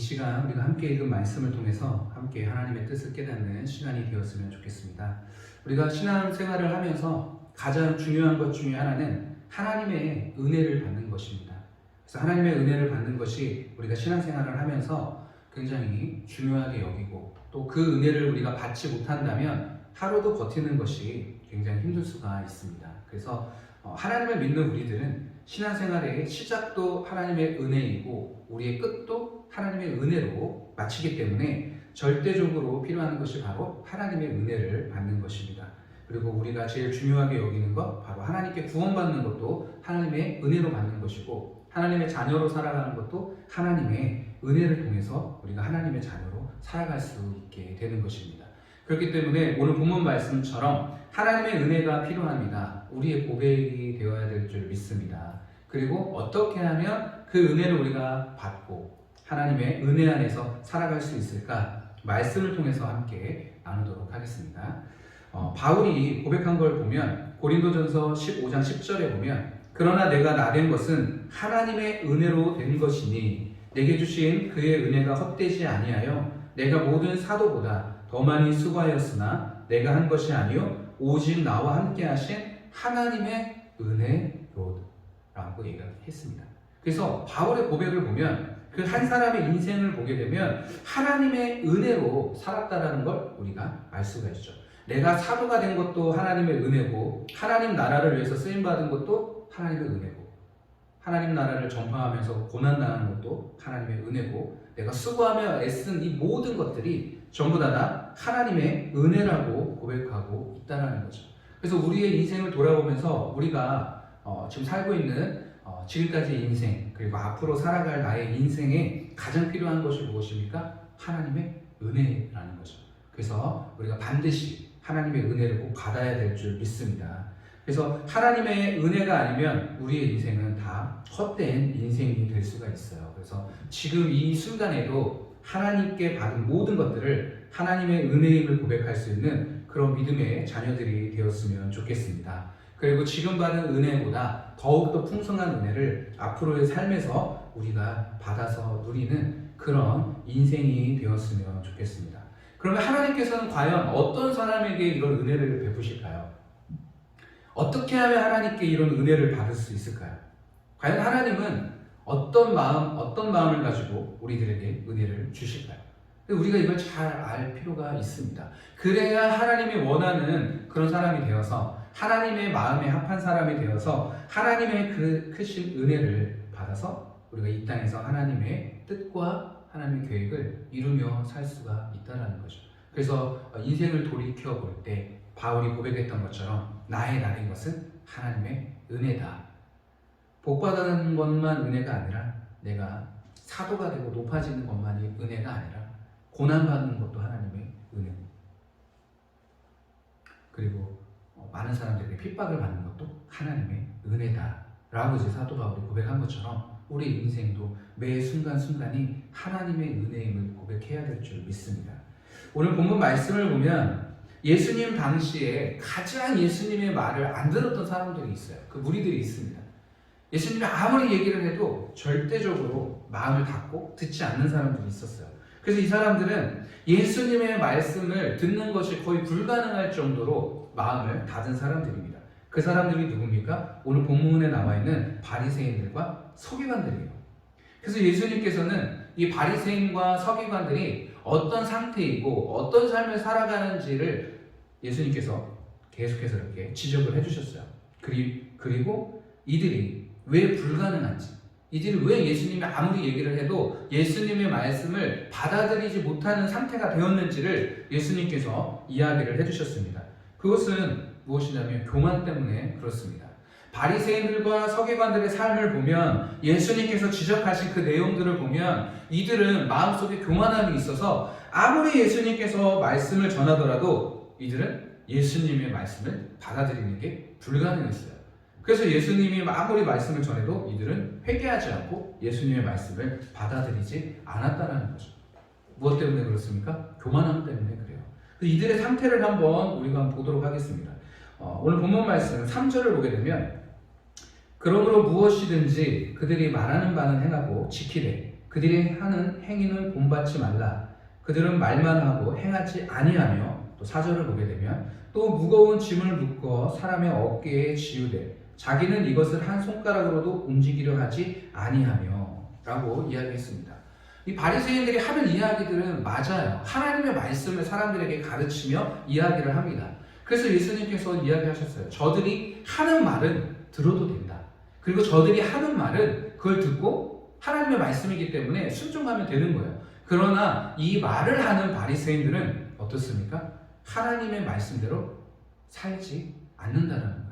시간 우리가 함께 읽은 말씀을 통해서 함께 하나님의 뜻을 깨닫는 시간이 되었으면 좋겠습니다. 우리가 신앙생활을 하면서 가장 중요한 것 중에 하나는 하나님의 은혜를 받는 것입니다. 그래서 하나님의 은혜를 받는 것이 우리가 신앙생활을 하면서 굉장히 중요하게 여기고, 또 그 은혜를 우리가 받지 못한다면 하루도 버티는 것이 굉장히 힘들 수가 있습니다. 그래서 하나님을 믿는 우리들은 신앙생활의 시작도 하나님의 은혜이고 우리의 끝도 하나님의 은혜로 마치기 때문에 절대적으로 필요한 것이 바로 하나님의 은혜를 받는 것입니다. 그리고 우리가 제일 중요하게 여기는 것, 바로 하나님께 구원받는 것도 하나님의 은혜로 받는 것이고, 하나님의 자녀로 살아가는 것도 하나님의 은혜를 통해서 우리가 하나님의 자녀로 살아갈 수 있게 되는 것입니다. 그렇기 때문에 오늘 본문 말씀처럼 하나님의 은혜가 필요합니다. 우리의 고백이 되어야 될 줄 믿습니다. 그리고 어떻게 하면 그 은혜를 우리가 받고 하나님의 은혜 안에서 살아갈 수 있을까? 말씀을 통해서 함께 나누도록 하겠습니다. 바울이 고백한 걸 보면 고린도전서 15장 10절에 보면, 그러나 내가 나된 것은 하나님의 은혜로 된 것이니 내게 주신 그의 은혜가 헛되지 아니하여 내가 모든 사도보다 더 많이 수고하였으나 내가 한 것이 아니요 오직 나와 함께 하신 하나님의 은혜로 라고 얘기했습니다. 그래서 바울의 고백을 보면 그 한 사람의 인생을 보게 되면 하나님의 은혜로 살았다라는 걸 우리가 알 수가 있죠. 내가 사도가 된 것도 하나님의 은혜고, 하나님 나라를 위해서 쓰임받은 것도 하나님의 은혜고, 하나님 나라를 전파하면서 고난당하는 것도 하나님의 은혜고, 내가 수고하며 애쓴 이 모든 것들이 전부 다 하나님의 은혜라고 고백하고 있다는 거죠. 그래서 우리의 인생을 돌아보면서 우리가 지금 살고 있는 지금까지의 인생, 그리고 앞으로 살아갈 나의 인생에 가장 필요한 것이 무엇입니까? 하나님의 은혜라는 거죠. 그래서 우리가 반드시 하나님의 은혜를 꼭 받아야 될 줄 믿습니다. 그래서 하나님의 은혜가 아니면 우리의 인생은 다 헛된 인생이 될 수가 있어요. 그래서 지금 이 순간에도 하나님께 받은 모든 것들을 하나님의 은혜임을 고백할 수 있는 그런 믿음의 자녀들이 되었으면 좋겠습니다. 그리고 지금 받은 은혜보다 더욱더 풍성한 은혜를 앞으로의 삶에서 우리가 받아서 누리는 그런 인생이 되었으면 좋겠습니다. 그러면 하나님께서는 과연 어떤 사람에게 이런 은혜를 베푸실까요? 어떻게 하면 하나님께 이런 은혜를 받을 수 있을까요? 과연 하나님은 어떤 마음을 가지고 우리들에게 은혜를 주실까요? 우리가 이걸 잘 알 필요가 있습니다. 그래야 하나님이 원하는 그런 사람이 되어서, 하나님의 마음에 합한 사람이 되어서 하나님의 그 크신 은혜를 받아서 우리가 이 땅에서 하나님의 뜻과 하나님의 계획을 이루며 살 수가 있다는 거죠. 그래서 인생을 돌이켜 볼 때 바울이 고백했던 것처럼 나의 나된 것은 하나님의 은혜다. 복받는 것만 은혜가 아니라 내가 사도가 되고 높아지는 것만이 은혜가 아니라 고난받는 것도 하나님의 은혜, 그리고 많은 사람들에게 핍박을 받는 것도 하나님의 은혜다 라고 이제 사도 바울이 고백한 것처럼 우리 인생도 매 순간순간이 하나님의 은혜임을 고백해야 될 줄 믿습니다. 오늘 본문 말씀을 보면 예수님 당시에 가장 예수님의 말을 안 들었던 사람들이 있어요. 그 무리들이 있습니다. 예수님이 아무리 얘기를 해도 절대적으로 마음을 닫고 듣지 않는 사람들이 있었어요. 그래서 이 사람들은 예수님의 말씀을 듣는 것이 거의 불가능할 정도로 마음을 닫은 사람들입니다. 그 사람들이 누굽니까? 오늘 본문에 나와 있는 바리새인들과 서기관들이에요. 그래서 예수님께서는 이 바리새인과 서기관들이 어떤 상태이고 어떤 삶을 살아가는지를 예수님께서 계속해서 이렇게 지적을 해주셨어요. 그리고 이들이 왜 불가능한지, 이들이 왜 예수님이 아무리 얘기를 해도 예수님의 말씀을 받아들이지 못하는 상태가 되었는지를 예수님께서 이야기를 해주셨습니다. 그것은 무엇이냐면 교만 때문에 그렇습니다. 바리새인들과 서기관들의 삶을 보면, 예수님께서 지적하신 그 내용들을 보면 이들은 마음속에 교만함이 있어서 아무리 예수님께서 말씀을 전하더라도 이들은 예수님의 말씀을 받아들이는 게 불가능했어요. 그래서 예수님이 아무리 말씀을 전해도 이들은 회개하지 않고 예수님의 말씀을 받아들이지 않았다는 거죠. 무엇 때문에 그렇습니까? 교만함 때문에 그래요. 이들의 상태를 한번 우리가 보도록 하겠습니다. 오늘 본문 말씀 3절을 보게 되면, 그러므로 무엇이든지 그들이 말하는 바는 행하고 지키되 그들이 하는 행위는 본받지 말라. 그들은 말만 하고 행하지 아니하며, 또 4절을 보게 되면 또 무거운 짐을 묶어 사람의 어깨에 지우되 자기는 이것을 한 손가락으로도 움직이려 하지 아니하며 라고 이야기했습니다. 이 바리새인들이 하는 이야기들은 맞아요. 하나님의 말씀을 사람들에게 가르치며 이야기를 합니다. 그래서 예수님께서 이야기하셨어요. 저들이 하는 말은 들어도 된다. 그리고 저들이 하는 말은 그걸 듣고 하나님의 말씀이기 때문에 순종하면 되는 거예요. 그러나 이 말을 하는 바리새인들은 어떻습니까? 하나님의 말씀대로 살지 않는다는 거예요.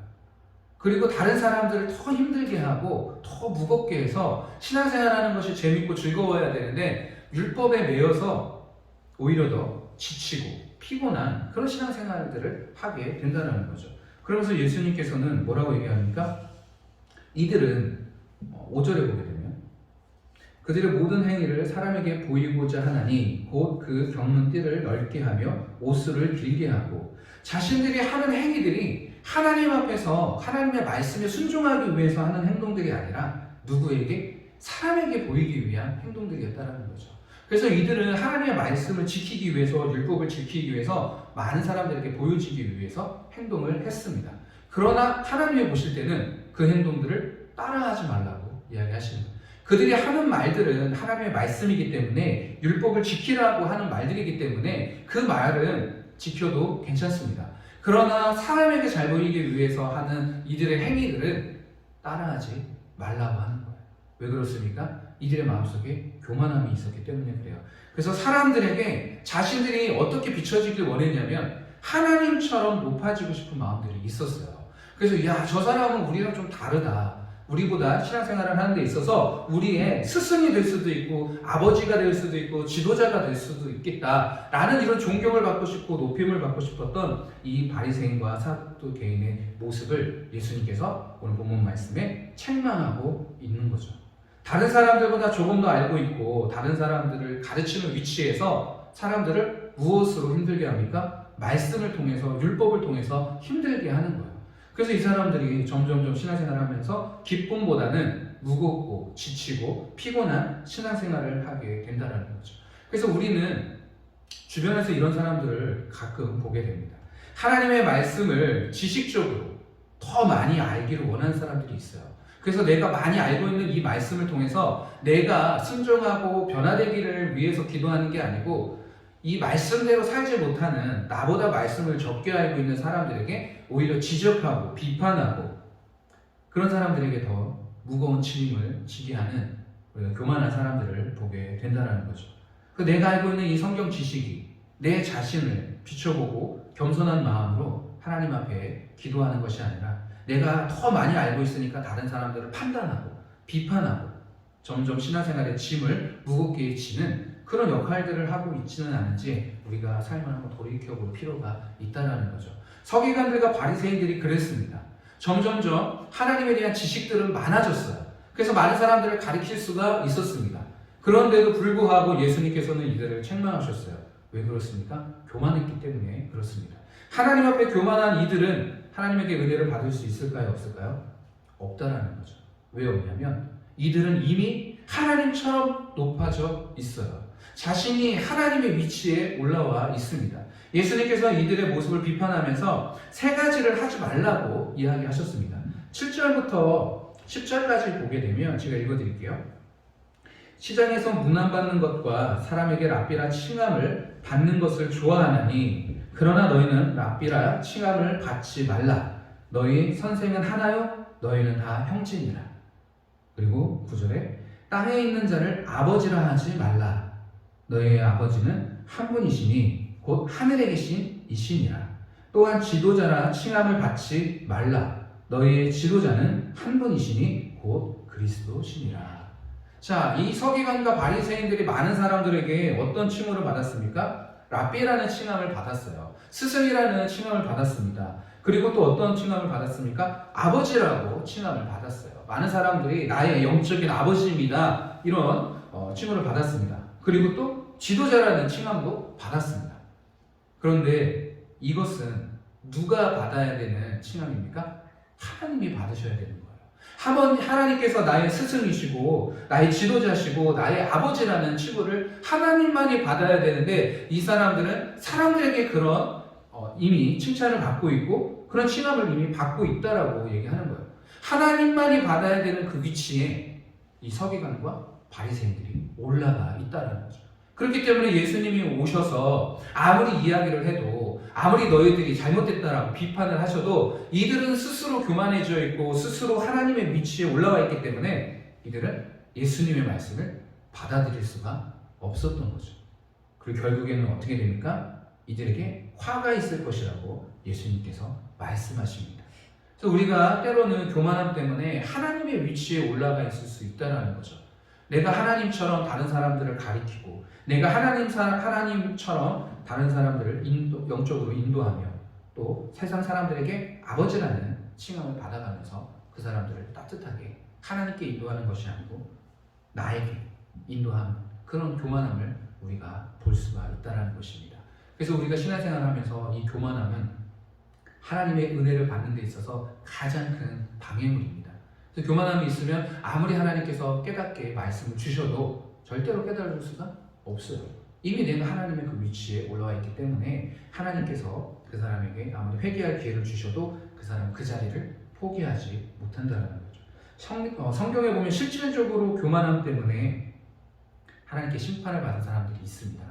그리고 다른 사람들을 더 힘들게 하고 더 무겁게 해서 신앙생활하는 것이 재밌고 즐거워야 되는데 율법에 매여서 오히려 더 지치고 피곤한 그런 신앙생활들을 하게 된다는 거죠. 그러면서 예수님께서는 뭐라고 얘기합니까? 이들은 5절에 보게 되면 그들의 모든 행위를 사람에게 보이고자 하나니 곧 그 겪는 띠를 넓게 하며 옷수를 길게 하고 자신들이 하는 행위들이 하나님 앞에서 하나님의 말씀에 순종하기 위해서 하는 행동들이 아니라 누구에게? 사람에게 보이기 위한 행동들이었다는 거죠. 그래서 이들은 하나님의 말씀을 지키기 위해서, 율법을 지키기 위해서 많은 사람들에게 보여지기 위해서 행동을 했습니다. 그러나 하나님이 보실 때는 그 행동들을 따라하지 말라고 이야기하시는 거예요. 그들이 하는 말들은 하나님의 말씀이기 때문에, 율법을 지키라고 하는 말들이기 때문에 그 말은 지켜도 괜찮습니다. 그러나 사람에게 잘 보이기 위해서 하는 이들의 행위들은 따라하지 말라고 하는 거예요. 왜 그렇습니까? 이들의 마음속에 교만함이 있었기 때문에 그래요. 그래서 사람들에게 자신들이 어떻게 비춰지길 원했냐면 하나님처럼 높아지고 싶은 마음들이 있었어요. 그래서 야, 저 사람은 우리랑 좀 다르다. 우리보다 신앙생활을 하는 데 있어서 우리의 스승이 될 수도 있고 아버지가 될 수도 있고 지도자가 될 수도 있겠다라는 이런 존경을 받고 싶고 높임을 받고 싶었던 이 바리새인과 사두개인의 모습을 예수님께서 오늘 본문 말씀에 책망하고 있는 거죠. 다른 사람들보다 조금 더 알고 있고 다른 사람들을 가르치는 위치에서 사람들을 무엇으로 힘들게 합니까? 말씀을 통해서, 율법을 통해서 힘들게 하는 거예요. 그래서 이 사람들이 점점점 신앙생활을 하면서 기쁨보다는 무겁고 지치고 피곤한 신앙생활을 하게 된다는 거죠. 그래서 우리는 주변에서 이런 사람들을 가끔 보게 됩니다. 하나님의 말씀을 지식적으로 더 많이 알기를 원하는 사람들이 있어요. 그래서 내가 많이 알고 있는 이 말씀을 통해서 내가 순종하고 변화되기를 위해서 기도하는 게 아니고 이 말씀대로 살지 못하는 나보다 말씀을 적게 알고 있는 사람들에게 오히려 지적하고 비판하고 그런 사람들에게 더 무거운 책임을 지게 하는 교만한 사람들을 보게 된다는 거죠. 내가 알고 있는 이 성경 지식이 내 자신을 비춰보고 겸손한 마음으로 하나님 앞에 기도하는 것이 아니라 내가 더 많이 알고 있으니까 다른 사람들을 판단하고 비판하고 점점 신앙생활의 짐을 무겁게 지는 그런 역할들을 하고 있지는 않은지 우리가 삶을 한번 돌이켜볼 필요가 있다는 거죠. 서기관들과 바리새인들이 그랬습니다. 점점점 하나님에 대한 지식들은 많아졌어요. 그래서 많은 사람들을 가르칠 수가 있었습니다. 그런데도 불구하고 예수님께서는 이들을 책망하셨어요. 왜 그렇습니까? 교만했기 때문에 그렇습니다. 하나님 앞에 교만한 이들은 하나님에게 은혜를 받을 수 있을까요? 없을까요? 없다라는 거죠. 왜 없냐면 이들은 이미 하나님처럼 높아져 있어요. 자신이 하나님의 위치에 올라와 있습니다. 예수님께서 이들의 모습을 비판하면서 세 가지를 하지 말라고 이야기하셨습니다. 7절부터 10절까지 보게 되면 제가 읽어드릴게요. 시장에서 문안받는 것과 사람에게 랍비라 칭함을 받는 것을 좋아하나니 그러나 너희는 랍비라 칭함을 받지 말라. 너희 선생은 하나요? 너희는 다 형제니라. 그리고 9절에 땅에 있는 자를 아버지라 하지 말라. 너희의 아버지는 한 분이시니 곧 하늘에 계신 이시니라. 또한 지도자라 칭함을 받지 말라. 너희의 지도자는 한 분이시니 곧 그리스도시니라. 자, 이 서기관과 바리새인들이 많은 사람들에게 어떤 칭호를 받았습니까? 랍비라는 칭함을 받았어요. 스승이라는 칭함을 받았습니다. 그리고 또 어떤 칭함을 받았습니까? 아버지라고 칭함을 받았어요. 많은 사람들이 나의 영적인 아버지입니다. 이런 칭호를 받았습니다. 그리고 또 지도자라는 칭함도 받았습니다. 그런데 이것은 누가 받아야 되는 칭함입니까? 하나님이 받으셔야 되는 거예요. 하나님께서 나의 스승이시고 나의 지도자시고 나의 아버지라는 칭호를 하나님만이 받아야 되는데 이 사람들은 사람들에게 그런 이미 칭찬을 받고 있고 그런 칭함을 이미 받고 있다라고 얘기하는 거예요. 하나님만이 받아야 되는 그 위치에 이 서기관과 바리새인들이 올라가 있다라는 거죠. 그렇기 때문에 예수님이 오셔서 아무리 이야기를 해도 아무리 너희들이 잘못됐다라고 비판을 하셔도 이들은 스스로 교만해져 있고 스스로 하나님의 위치에 올라와 있기 때문에 이들은 예수님의 말씀을 받아들일 수가 없었던 거죠. 그리고 결국에는 어떻게 됩니까? 이들에게 화가 있을 것이라고 예수님께서 말씀하십니다. 그래서 우리가 때로는 교만함 때문에 하나님의 위치에 올라가 있을 수 있다는 거죠. 내가 하나님처럼 다른 사람들을 가리키고 내가 하나님처럼 다른 사람들을 영적으로 인도하며 또 세상 사람들에게 아버지라는 칭함을 받아가면서 그 사람들을 따뜻하게 하나님께 인도하는 것이 아니고 나에게 인도하는 그런 교만함을 우리가 볼 수가 있다는 것입니다. 그래서 우리가 신앙생활을 하면서 이 교만함은 하나님의 은혜를 받는 데 있어서 가장 큰 방해물입니다. 그래서 교만함이 있으면 아무리 하나님께서 깨닫게 말씀을 주셔도 절대로 깨달을 수가 없어요. 이미 내가 하나님의 그 위치에 올라와 있기 때문에 하나님께서 그 사람에게 아무리 회개할 기회를 주셔도 그 사람은 그 자리를 포기하지 못한다는 거죠. 성경에 보면 실질적으로 교만함 때문에 하나님께 심판을 받은 사람들이 있습니다.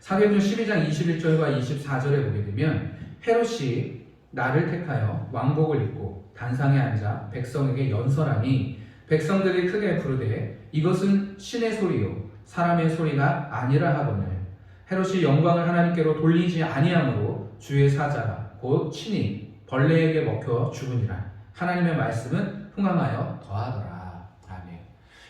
사도행전 12장 21절과 24절에 보게 되면 헤롯이 나를 택하여 왕복을 입고 단상에 앉아 백성에게 연설하니 백성들이 크게 부르되 이것은 신의 소리요 사람의 소리가 아니라 하거늘 헤롯이 영광을 하나님께로 돌리지 아니하므로 주의 사자가 곧 친히 벌레에게 먹혀 죽으니라. 하나님의 말씀은 흥황하여 더하더라. 아멘.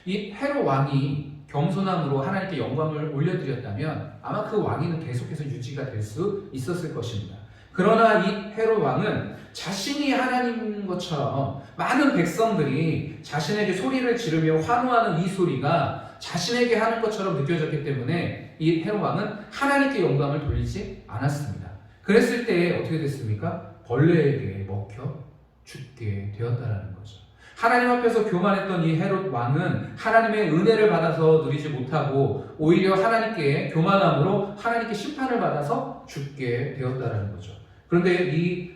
이 헤롯 왕이 겸손함으로 하나님께 영광을 올려드렸다면 아마 그 왕위는 계속해서 유지가 될 수 있었을 것입니다. 그러나 이 헤롯 왕은 자신이 하나님인 것처럼 많은 백성들이 자신에게 소리를 지르며 환호하는 이 소리가 자신에게 하는 것처럼 느껴졌기 때문에 이 헤롯 왕은 하나님께 영광을 돌리지 않았습니다. 그랬을 때 어떻게 됐습니까? 벌레에게 먹혀 죽게 되었다라는 거죠. 하나님 앞에서 교만했던 이 헤롯 왕은 하나님의 은혜를 받아서 누리지 못하고 오히려 하나님께 교만함으로 하나님께 심판을 받아서 죽게 되었다라는 거죠. 그런데 이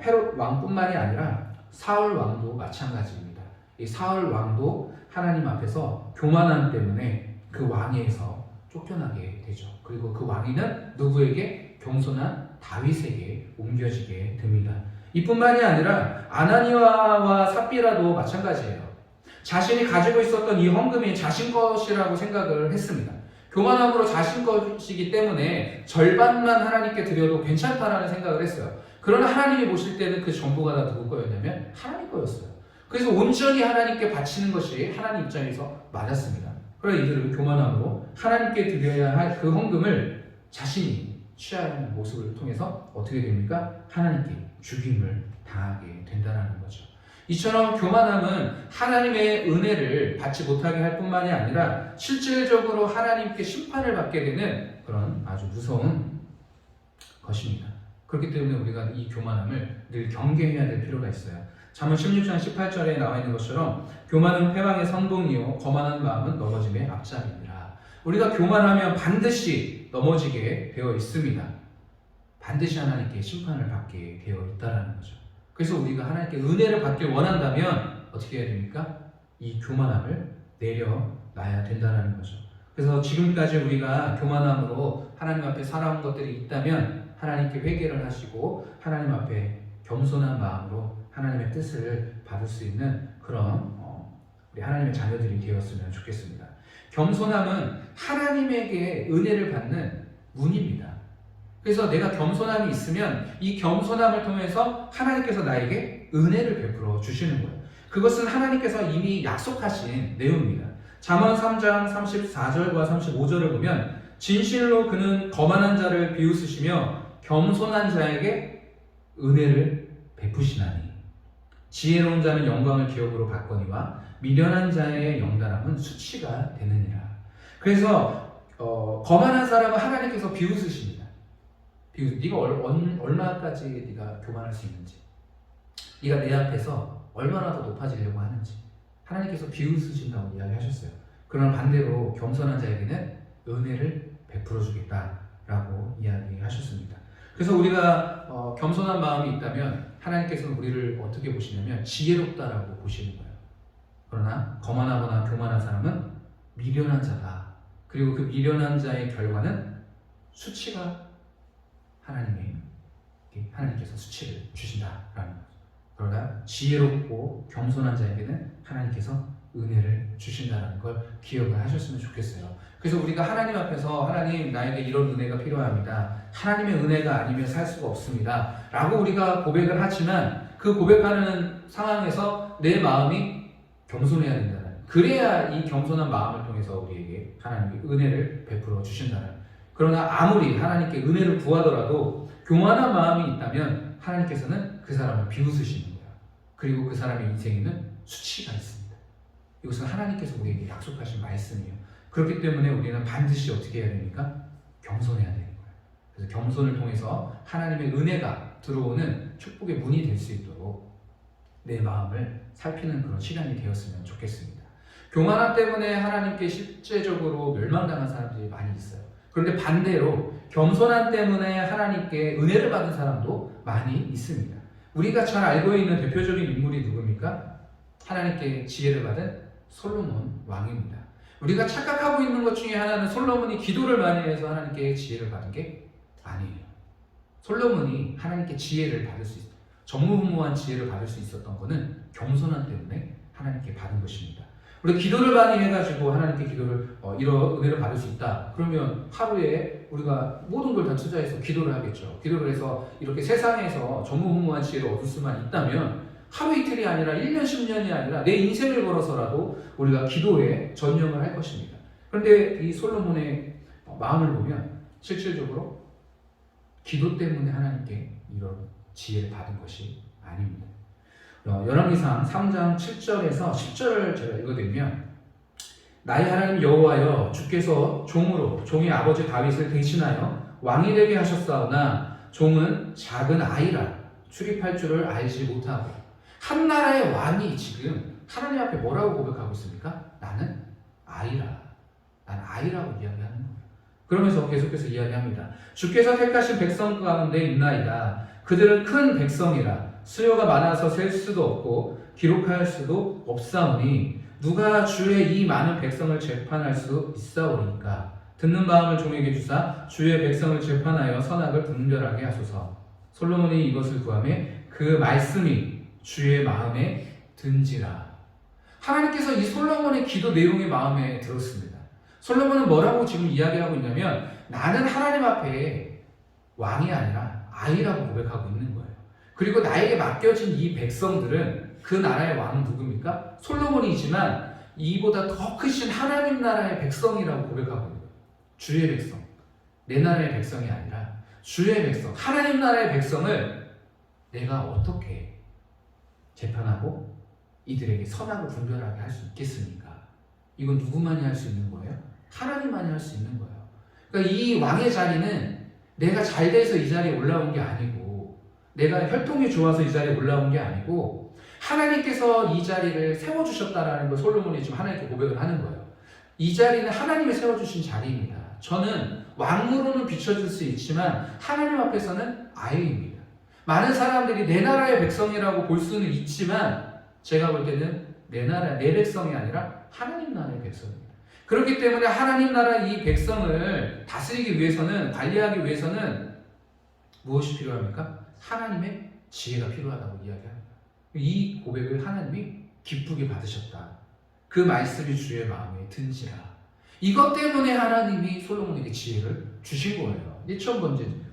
헤롯 왕뿐만이 아니라 사울 왕도 마찬가지입니다. 이 사울 왕도 하나님 앞에서 교만함 때문에 그 왕위에서 쫓겨나게 되죠. 그리고 그 왕위는 누구에게? 겸손한 다윗에게 옮겨지게 됩니다. 이뿐만이 아니라 아나니아와 삽비라도 마찬가지예요. 자신이 가지고 있었던 이 헌금이 자신 것이라고 생각을 했습니다. 교만함으로 자신 것이기 때문에 절반만 하나님께 드려도 괜찮다라는 생각을 했어요. 그러나 하나님이 보실 때는 그 전부가 다 누구 거였냐면 하나님 거였어요. 그래서 온전히 하나님께 바치는 것이 하나님 입장에서 맞았습니다. 그러나 이들은 교만함으로 하나님께 드려야 할 그 헌금을 자신이 취하는 모습을 통해서 어떻게 됩니까? 하나님께 죽임을 당하게 된다는 거죠. 이처럼 교만함은 하나님의 은혜를 받지 못하게 할 뿐만이 아니라 실질적으로 하나님께 심판을 받게 되는 그런 아주 무서운 것입니다. 그렇기 때문에 우리가 이 교만함을 늘 경계해야 될 필요가 있어요. 잠언 16장 18절에 나와 있는 것처럼 교만은 패망의 선봉이요 거만한 마음은 넘어짐의 앞잡이니라. 우리가 교만하면 반드시 넘어지게 되어 있습니다. 반드시 하나님께 심판을 받게 되어 있다는 거죠. 그래서 우리가 하나님께 은혜를 받길 원한다면 어떻게 해야 됩니까? 이 교만함을 내려놔야 된다는 거죠. 그래서 지금까지 우리가 교만함으로 하나님 앞에 살아온 것들이 있다면 하나님께 회개를 하시고 하나님 앞에 겸손한 마음으로 하나님의 뜻을 받을 수 있는 그런 우리 하나님의 자녀들이 되었으면 좋겠습니다. 겸손함은 하나님에게 은혜를 받는 문입니다. 그래서 내가 겸손함이 있으면 이 겸손함을 통해서 하나님께서 나에게 은혜를 베풀어 주시는 거예요. 그것은 하나님께서 이미 약속하신 내용입니다. 잠언 3장 34절과 35절을 보면 진실로 그는 거만한 자를 비웃으시며 겸손한 자에게 은혜를 베푸시나니 지혜로운 자는 영광을 기업으로 받거니와 미련한 자의 영달함은 수치가 되느니라. 그래서 거만한 사람은 하나님께서 비웃으십니다. 네가 얼마까지 네가 교만할 수 있는지, 네가 내 앞에서 얼마나 더 높아지려고 하는지 하나님께서 비웃으신다고 이야기하셨어요. 그러나 반대로 겸손한 자에게는 은혜를 베풀어 주겠다라고 이야기하셨습니다. 그래서 우리가 겸손한 마음이 있다면 하나님께서는 우리를 어떻게 보시냐면 지혜롭다라고 보시는 거예요. 그러나 거만하거나 교만한 사람은 미련한 자다. 그리고 그 미련한 자의 결과는 수치가 하나님께서 수치를 주신다라는 거죠. 그러나 지혜롭고 겸손한 자에게는 하나님께서 은혜를 주신다는 걸 기억을 하셨으면 좋겠어요. 그래서 우리가 하나님 앞에서 하나님 나에게 이런 은혜가 필요합니다. 하나님의 은혜가 아니면 살 수가 없습니다. 라고 우리가 고백을 하지만 그 고백하는 상황에서 내 마음이 겸손해야 된다는, 그래야 이 겸손한 마음을 통해서 우리에게 하나님이 은혜를 베풀어 주신다는. 그러나 아무리 하나님께 은혜를 구하더라도 교만한 마음이 있다면 하나님께서는 그 사람을 비웃으시는 거예요. 그리고 그 사람의 인생에는 수치가 있습니다. 이것은 하나님께서 우리에게 약속하신 말씀이에요. 그렇기 때문에 우리는 반드시 어떻게 해야 됩니까? 겸손해야 되는 거예요. 그래서 겸손을 통해서 하나님의 은혜가 들어오는 축복의 문이 될 수 있도록 내 마음을 살피는 그런 시간이 되었으면 좋겠습니다. 교만함 때문에 하나님께 실제적으로 멸망당한 사람들이 많이 있어요. 그런데 반대로 겸손함 때문에 하나님께 은혜를 받은 사람도 많이 있습니다. 우리가 잘 알고 있는 대표적인 인물이 누굽니까? 하나님께 지혜를 받은 솔로몬 왕입니다. 우리가 착각하고 있는 것 중에 하나는 솔로몬이 기도를 많이 해서 하나님께 지혜를 받은 게 아니에요. 솔로몬이 하나님께 지혜를 받을 수 있어요. 전무후무한 지혜를 받을 수 있었던 것은 겸손함 때문에 하나님께 받은 것입니다. 우리 기도를 많이 해가지고 하나님께 이런 은혜를 받을 수 있다. 그러면 하루에 우리가 모든 걸 다 투자해서 기도를 하겠죠. 기도를 해서 이렇게 세상에서 전무후무한 지혜를 얻을 수만 있다면 하루 이틀이 아니라 1년, 10년이 아니라 내 인생을 걸어서라도 우리가 기도에 전념을 할 것입니다. 그런데 이 솔로몬의 마음을 보면 실질적으로 기도 때문에 하나님께 이런 지혜를 받은 것이 아닙니다. 열왕기상 3장 7절에서 10절을 제가 읽어드리면, 나의 하나님 여호와여, 주께서 종의 아버지 다윗을 대신하여 왕이 되게 하셨사오나 종은 작은 아이라 출입할 줄을 알지 못하고. 한 나라의 왕이 지금 하나님 앞에 뭐라고 고백하고 있습니까? 나는 아이라. 난 아이라고 이야기하는 거예요. 그러면서 계속해서 이야기합니다. 주께서 택하신 백성 가운데 있나이다. 그들은 큰 백성이라 수요가 많아서 셀 수도 없고 기록할 수도 없사오니 누가 주의 이 많은 백성을 재판할 수 있사오리까? 듣는 마음을 종에게 주사 주의 백성을 재판하여 선악을 분별하게 하소서. 솔로몬이 이것을 구하매 그 말씀이 주의 마음에 든지라. 하나님께서 이 솔로몬의 기도 내용이 마음에 들었습니다. 솔로몬은 뭐라고 지금 이야기하고 있냐면, 나는 하나님 앞에 왕이 아니라 아이라고 고백하고 있는 거예요. 그리고 나에게 맡겨진 이 백성들은 그 나라의 왕은 누굽니까? 솔로몬이지만 이보다 더 크신 하나님 나라의 백성이라고 고백하고 있는 거예요. 주의 백성. 내 나라의 백성이 아니라 주의 백성, 하나님 나라의 백성을 내가 어떻게 재판하고 이들에게 선악을 분별하게 할 수 있겠습니까? 이건 누구만이 할 수 있는 거예요? 하나님만이 할 수 있는 거예요. 그러니까 이 왕의 자리는 내가 잘 돼서 이 자리에 올라온 게 아니고, 내가 혈통이 좋아서 이 자리에 올라온 게 아니고, 하나님께서 이 자리를 세워주셨다라는 걸 솔로몬이 지금 하나님께 고백을 하는 거예요. 이 자리는 하나님이 세워주신 자리입니다. 저는 왕으로는 비춰질 수 있지만 하나님 앞에서는 아이입니다. 많은 사람들이 내 나라의 백성이라고 볼 수는 있지만 제가 볼 때는 내 백성이 아니라 하나님 나라의 백성입니다. 그렇기 때문에 하나님 나라 이 백성을 다스리기 위해서는, 관리하기 위해서는 무엇이 필요합니까? 하나님의 지혜가 필요하다고 이야기합니다. 이 고백을 하나님이 기쁘게 받으셨다. 그 말씀이 주의 마음에 든지라. 이것 때문에 하나님이 솔로몬에게 지혜를 주신 거예요. 1천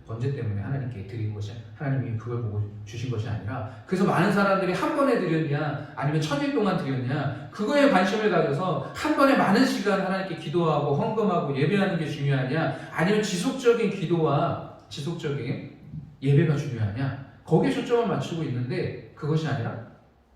번제 때문에 하나님께 드린 것이, 하나님이 그걸 보고 주신 것이 아니라, 그래서 많은 사람들이 한 번에 드렸냐 아니면 1000일 동안 드렸냐, 그거에 관심을 가져서 한 번에 많은 시간 하나님께 기도하고 헌금하고 예배하는 게 중요하냐, 아니면 지속적인 기도와 지속적인 예배가 중요하냐, 거기에 초점을 맞추고 있는데, 그것이 아니라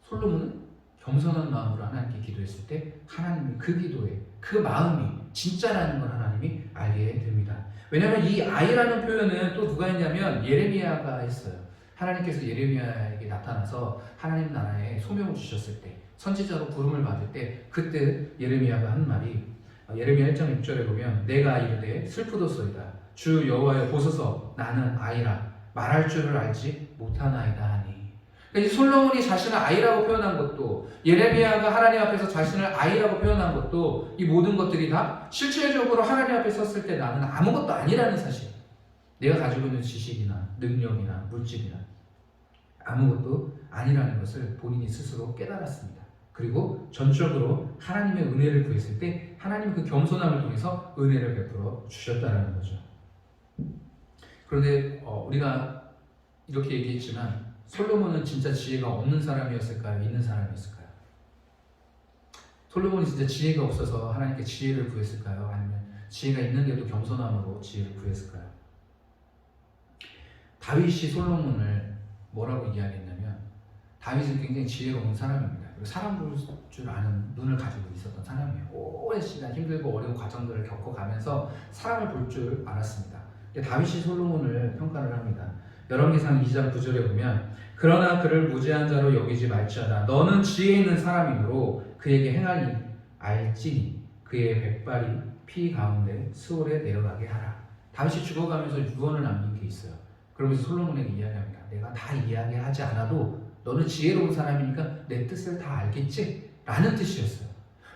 솔로몬은 겸손한 마음으로 하나님께 기도했을 때 하나님이 그 기도에 그 마음이 진짜라는 걸 하나님이 알게 됩니다. 왜냐하면 이 아이라는 표현은 또 누가 했냐면 예레미야가 했어요. 하나님께서 예레미야에게 나타나서 하나님 나라에 소명을 주셨을 때, 선지자로 부름을 받을 때, 그때 예레미야가 한 말이, 예레미야 1장 6절에 보면 내가 이르되 슬프도소이다 주 여호와여 보소서 나는 아이라 말할 줄을 알지 못하나이다 하니. 그러니까 이 솔로몬이 자신을 아이라고 표현한 것도, 예레미야가 하나님 앞에서 자신을 아이라고 표현한 것도, 이 모든 것들이 다 실질적으로 하나님 앞에 섰을 때 나는 아무것도 아니라는 사실, 내가 가지고 있는 지식이나 능력이나 물질이나 아무것도 아니라는 것을 본인이 스스로 깨달았습니다. 그리고 전적으로 하나님의 은혜를 구했을 때 하나님이 그 겸손함을 통해서 은혜를 베풀어 주셨다는 거죠. 그런데 우리가 이렇게 얘기했지만 솔로몬은 진짜 지혜가 없는 사람이었을까요? 있는 사람이었을까요? 솔로몬이 진짜 지혜가 없어서 하나님께 지혜를 구했을까요? 아니면 지혜가 있는데도 겸손함으로 지혜를 구했을까요? 다윗이 솔로몬을 뭐라고 이야기했냐면, 다윗은 굉장히 지혜로운 사람입니다. 그리고 사람 볼 줄 아는 눈을 가지고 있었던 사람이에요. 오랜 시간 힘들고 어려운 과정들을 겪어가면서 사람을 볼 줄 알았습니다. 다윗이 솔로몬을 평가를 합니다. 열왕기상 2장 9절에 보면 그러나 그를 무지한 자로 여기지 말지어다 너는 지혜 있는 사람이므로 그에게 행하니 알지니 그의 백발이 피 가운데 수월에 내려가게 하라. 다윗이 죽어가면서 유언을 남긴 게 있어요. 그러면서 솔로몬에게 이야기합니다. 내가 다 이야기하지 않아도 너는 지혜로운 사람이니까 내 뜻을 다 알겠지? 라는 뜻이었어요.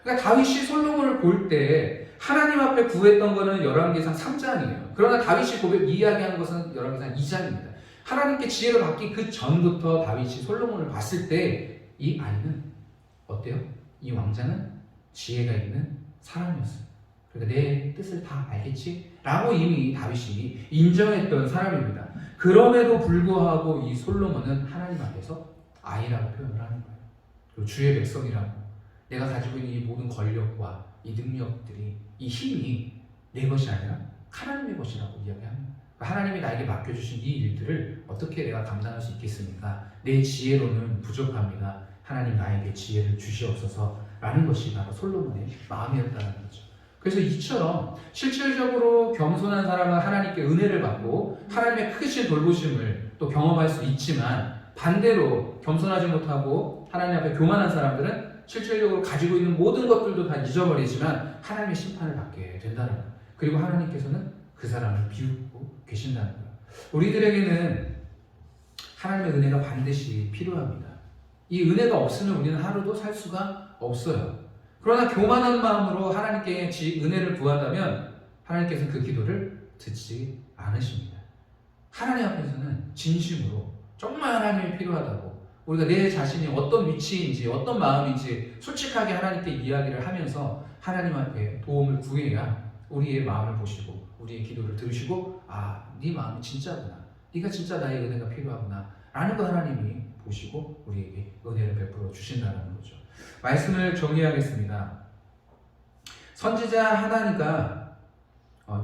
그러니까 다윗이 솔로몬을 볼 때 하나님 앞에 구했던 것은 열왕기상 3장이에요. 그러나 다윗이 이야기한 것은 열왕기상 2장입니다. 하나님께 지혜를 받기 그 전부터 다윗이 솔로몬을 봤을 때 이 아이는 어때요? 이 왕자는 지혜가 있는 사람이었어요. 그러니까 내 뜻을 다 알겠지? 라고 이미 다윗이 인정했던 사람입니다. 그럼에도 불구하고 이 솔로몬은 하나님 앞에서 아이라고 표현을 하는 거예요. 그리고 주의 백성이라고, 내가 가지고 있는 이 모든 권력과 이 능력들이, 이 힘이 내 것이 아니라 하나님의 것이라고 이야기합니다. 하나님이 나에게 맡겨주신 이 일들을 어떻게 내가 감당할 수 있겠습니까? 내 지혜로는 부족합니다. 하나님 나에게 지혜를 주시옵소서 라는 것이 바로 솔로몬의 마음이었다는 거죠. 그래서 이처럼 실질적으로 겸손한 사람은 하나님께 은혜를 받고 하나님의 크신 돌보심을 또 경험할 수 있지만, 반대로 겸손하지 못하고 하나님 앞에 교만한 사람들은 실질적으로 가지고 있는 모든 것들도 다 잊어버리지만 하나님의 심판을 받게 된다는 거예요. 그리고 하나님께서는 그 사람을 비웃고 계신다는 거예요. 우리들에게는 하나님의 은혜가 반드시 필요합니다. 이 은혜가 없으면 우리는 하루도 살 수가 없어요. 그러나 교만한 마음으로 하나님께 은혜를 구한다면 하나님께서는 그 기도를 듣지 않으십니다. 하나님 앞에서는 진심으로 정말 하나님이 필요하다고, 우리가 내 자신이 어떤 위치인지 어떤 마음인지 솔직하게 하나님께 이야기를 하면서 하나님 앞에 도움을 구해야 우리의 마음을 보시고 우리의 기도를 들으시고, 네 마음이 진짜구나, 네가 진짜 나의 은혜가 필요하구나 라는 거 하나님이 보시고 우리에게 은혜를 베풀어 주신다는 거죠. 말씀을 정리하겠습니다. 선지자 하나니가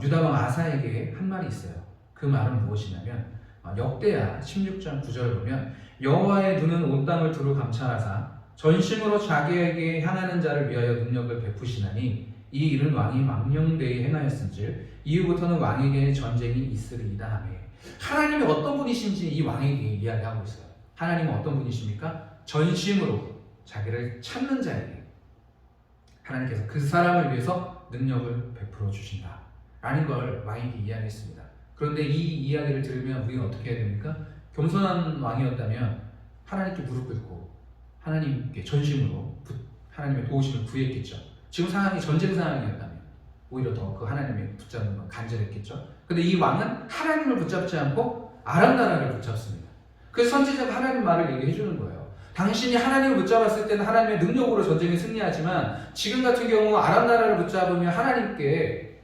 유다왕 아사에게 한 말이 있어요. 그 말은 무엇이냐면, 역대하 16장 9절을 보면 여호와의 눈은 온 땅을 두루 감찰하사 전심으로 자기에게 향하는 자를 위하여 능력을 베푸시나니 이 일은 왕이 망령되이 행하였은즉 이후부터는 왕에게 전쟁이 있으리이다 하며, 하나님이 어떤 분이신지 이 왕에게 이야기하고 있어요. 하나님은 어떤 분이십니까? 전심으로 자기를 찾는 자에게 하나님께서 그 사람을 위해서 능력을 베풀어 주신다 라는 걸 왕에게 이야기했습니다. 그런데 이 이야기를 들으면 우리는 어떻게 해야 됩니까? 겸손한 왕이었다면 하나님께 무릎 꿇고 하나님께 전심으로 하나님의 도우심을 구했겠죠. 지금 상황이 전쟁 상황이었다면 오히려 더 그 하나님의 붙잡는 건 간절했겠죠. 그런데 이 왕은 하나님을 붙잡지 않고 아람 나라를 붙잡습니다. 그래서 선지자가 하나님 말을 얘기해 주는 거예요. 당신이 하나님을 붙잡았을 때는 하나님의 능력으로 전쟁에 승리하지만 지금 같은 경우 아람 나라를 붙잡으면 하나님께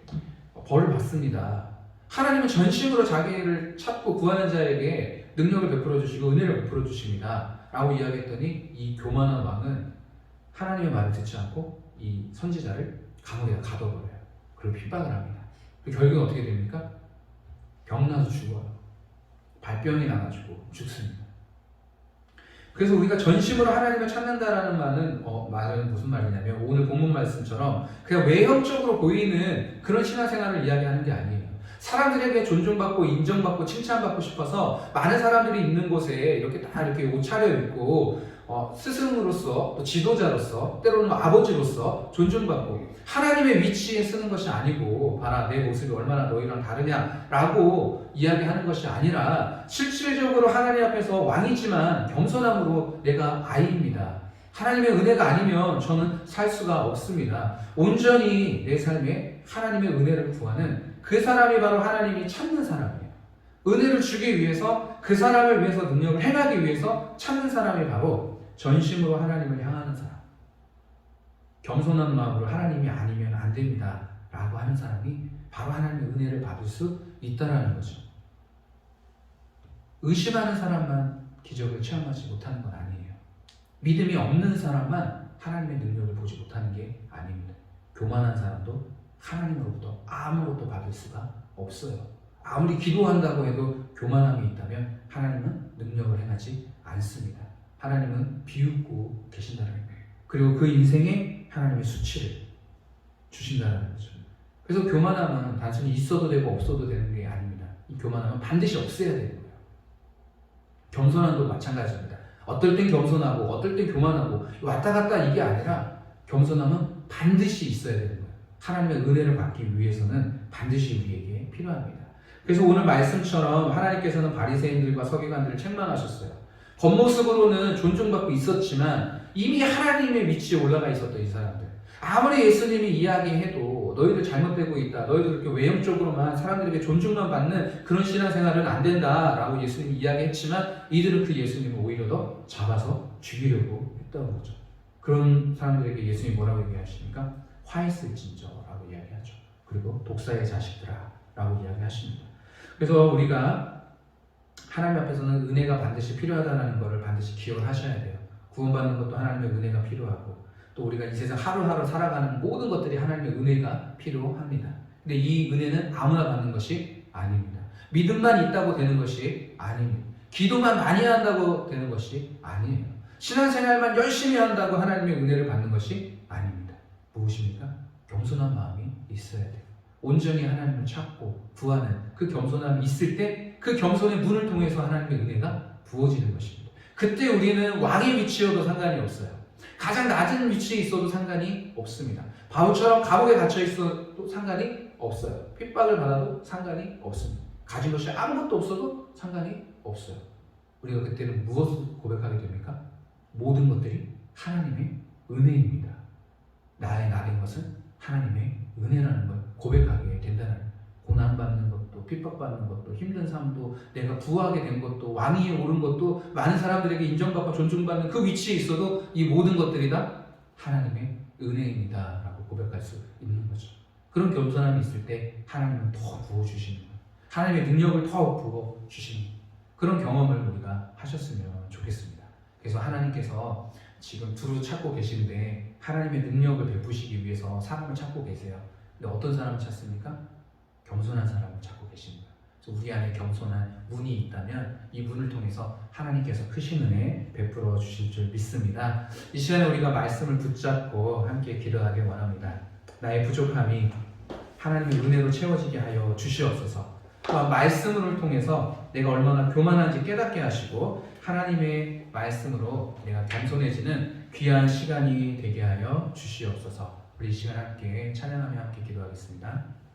벌을 받습니다. 하나님은 전심으로 자기를 찾고 구하는 자에게 능력을 베풀어 주시고 은혜를 베풀어 주십니다 라고 이야기했더니, 이 교만한 왕은 하나님의 말을 듣지 않고 이 선지자를 감옥에 가둬버려요. 그리고 핍박을 합니다. 그 결국은 어떻게 됩니까? 병나서 죽어요. 발병이 나가지고 죽습니다. 그래서 우리가 전심으로 하나님을 찾는다라는 말은 무슨 말이냐면, 오늘 본문 말씀처럼 그냥 외형적으로 보이는 그런 신앙생활을 이야기하는 게 아니에요. 사람들에게 존중받고 인정받고 칭찬받고 싶어서 많은 사람들이 있는 곳에 이렇게 다 이렇게 옷 차려입고 스승으로서 또 지도자로서 때로는 아버지로서 존중받고 하나님의 위치에 쓰는 것이 아니고 봐라 내 모습이 얼마나 너희랑 다르냐라고 이야기하는 것이 아니라 실질적으로 하나님 앞에서 왕이지만 겸손함으로 내가 아이입니다. 하나님의 은혜가 아니면 저는 살 수가 없습니다. 온전히 내 삶에 하나님의 은혜를 구하는 그 사람이 바로 하나님이 찾는 사람이에요. 은혜를 주기 위해서 그 사람을 위해서 능력을 행하기 위해서 찾는 사람이 바로 전심으로 하나님을 향하는 사람. 겸손한 마음으로 하나님이 아니면 안 됩니다. 라고 하는 사람이 바로 하나님의 은혜를 받을 수 있다는 거죠. 의심하는 사람만 기적을 체험하지 못하는 건 아니에요. 믿음이 없는 사람만 하나님의 능력을 보지 못하는 게 아닙니다. 교만한 사람도 하나님으로부터 아무것도 받을 수가 없어요. 아무리 기도한다고 해도 교만함이 있다면 하나님은 능력을 행하지 않습니다. 하나님은 비웃고 계신다는 거예요. 그리고 그 인생에 하나님의 수치를 주신다는 거죠. 그래서 교만함은 단순히 있어도 되고 없어도 되는 게 아닙니다. 이 교만함은 반드시 없애야 되는 거예요. 겸손함도 마찬가지입니다. 어떨 땐 겸손하고 어떨 땐 교만하고 왔다 갔다 이게 아니라 겸손함은 반드시 있어야 되는 거예요. 하나님의 은혜를 받기 위해서는 반드시 우리에게 필요합니다. 그래서 오늘 말씀처럼 하나님께서는 바리새인들과 서기관들을 책망하셨어요. 겉모습으로는 존중받고 있었지만 이미 하나님의 위치에 올라가 있었던 이 사람들. 아무리 예수님이 이야기해도 너희들 잘못되고 있다. 너희들 그렇게 외형적으로만 사람들에게 존중만 받는 그런 신앙생활은 안 된다라고 예수님이 이야기했지만 이들은 그 예수님을 오히려 더 잡아서 죽이려고 했던 거죠. 그런 사람들에게 예수님이 뭐라고 얘기하십니까? 화 있을진저라고 이야기하죠. 그리고 독사의 자식들아라고 이야기하십니다. 그래서 우리가 하나님 앞에서는 은혜가 반드시 필요하다는 것을 반드시 기억을 하셔야 돼요. 구원받는 것도 하나님의 은혜가 필요하고 또 우리가 이 세상 하루하루 살아가는 모든 것들이 하나님의 은혜가 필요합니다. 근데 이 은혜는 아무나 받는 것이 아닙니다. 믿음만 있다고 되는 것이 아닙니다. 기도만 많이 한다고 되는 것이 아니에요. 신앙생활만 열심히 한다고 하나님의 은혜를 받는 것이 아닙니다. 무엇입니까? 겸손한 마음이 있어야 돼요. 온전히 하나님을 찾고 구하는 그 겸손함이 있을 때 그 겸손의 문을 통해서 하나님의 은혜가 부어지는 것입니다. 그때 우리는 왕의 위치여도 상관이 없어요. 가장 낮은 위치에 있어도 상관이 없습니다. 바울처럼 감옥에 갇혀 있어도 상관이 없어요. 핍박을 받아도 상관이 없습니다. 가진 것이 아무것도 없어도 상관이 없어요. 우리가 그때는 무엇을 고백하게 됩니까? 모든 것들이 하나님의 은혜입니다. 나의 나된 것은 하나님의 은혜라는 걸 고백하게 된다는, 고난받는 것도 핍박받는 것도 힘든 삶도 내가 부하게 된 것도 왕위에 오른 것도 많은 사람들에게 인정받고 존중받는 그 위치에 있어도 이 모든 것들이 다 하나님의 은혜입니다 라고 고백할 수 있는 거죠. 그런 겸손함이 있을 때 하나님은 더 부어주시는 거예요. 하나님의 능력을 더 부어주시는 그런 경험을 우리가 하셨으면 좋겠습니다. 그래서 하나님께서 지금 두루 찾고 계신데 하나님의 능력을 베푸시기 위해서 사람을 찾고 계세요. 근데 어떤 사람을 찾습니까? 겸손한 사람을 찾고 계십니다. 그래서 우리 안에 겸손한 문이 있다면 이 문을 통해서 하나님께서 크신 은혜 베풀어 주실 줄 믿습니다. 이 시간에 우리가 말씀을 붙잡고 함께 기도하길 원합니다. 나의 부족함이 하나님의 은혜로 채워지게 하여 주시옵소서. 또한 말씀을 통해서 내가 얼마나 교만한지 깨닫게 하시고 하나님의 말씀으로 내가 겸손해지는 귀한 시간이 되게 하여 주시옵소서. 우리 이 시간 함께 찬양하며 함께 기도하겠습니다.